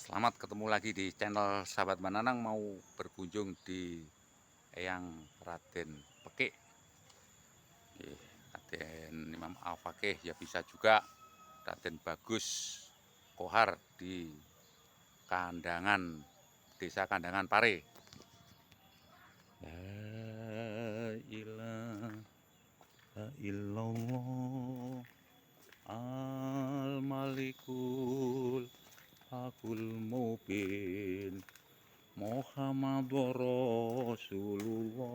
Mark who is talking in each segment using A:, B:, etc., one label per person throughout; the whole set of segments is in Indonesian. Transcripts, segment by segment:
A: Selamat ketemu lagi di channel Sahabat Mananang. Mau berkunjung di Eyang Raden Pekik. Raden Imam Al-Fakih ya, bisa juga Raden Bagus Kohar di Kandangan, Desa Kandangan Pare. La ilaha illallah al-malikul hakul mubin Muhammadur Rasulullah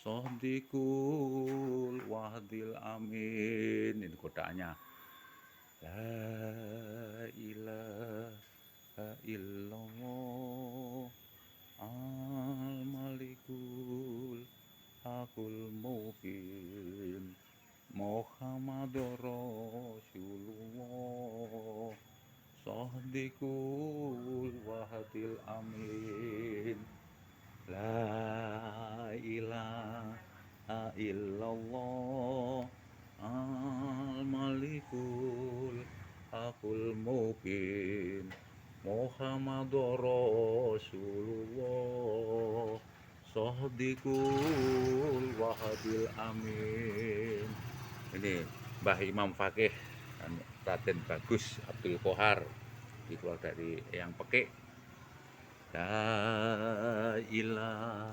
A: Shadiqul Wahdil Amin. Ini kodaannya. La ilaha illallah al-malikul hakul mubin Muhammadur Rasulullah Shadiqul Wahdil Amin. La ilaha illallah al-malikul hakul mubin Muhammadur Rasulullah Shadiqul Wahdil Amin. Ini Mbah Imam Fakih Raden Bagus Abdul Kohar, dikeluar dari Eyang Pekik. La ilaha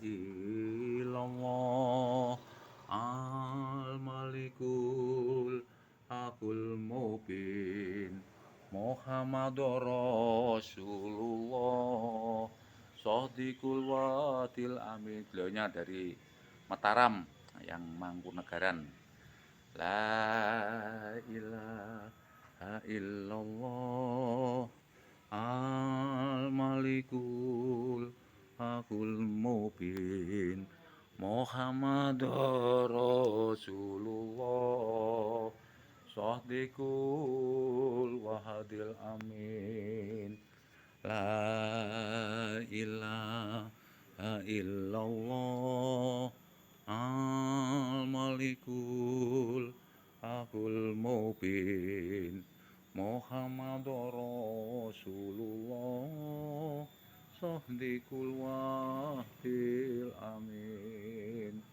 A: illallah al-malikul hakul mubin Muhammadur Rasulullah Shadiqul Wahdil Amin. Beliaunya dari Mataram yang Mangkunegaran. La ilaha illallah al-malikul hakul mubin Muhammadur Rasulullah Shadiqul Wahdil Amin. La ilaha illallah al-malikul hakul mubin Muhammadur Rasulullah Shadiqul Wahdil Amin.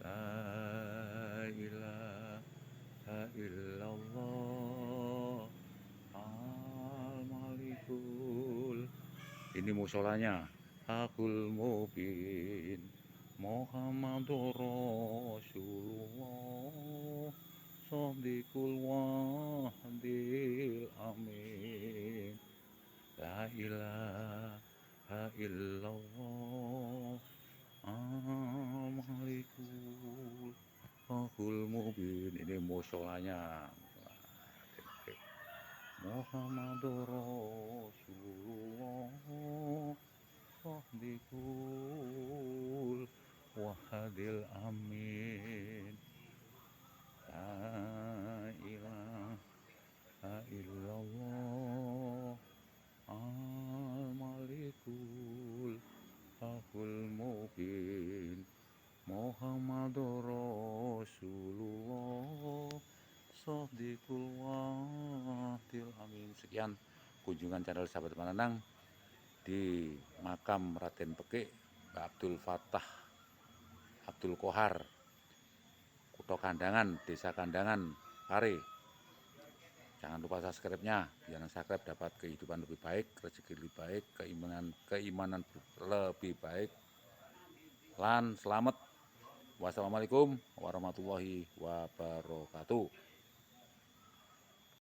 A: La ilaha illallah al-malikul. Ini musolanya. Hakul mubin Muhammadur Rasulullah Shadiqul Wahdil Amin. La ilaha illallah al-malikul hakul mubin. Ini musolanya. Muhammadur Rasulullah Shadiqul Wahdil Amin. La ilaha illallah al-malikul hakul mubin Muhammadur Rasulullah Shadiqul Wahdil Amin. Sekian kunjungan channel Sahabat Mananang di makam Raden Pekik Mbah Abdul Fattah Abdul Kohar, Kutha Kandangan, Desa Kandangan Pare. Jangan lupa subscribe-nya, biar subscribe dapat kehidupan lebih baik, rezeki lebih baik, keimanan lebih baik. Lan selamat. Wassalamualaikum warahmatullahi wabarakatuh.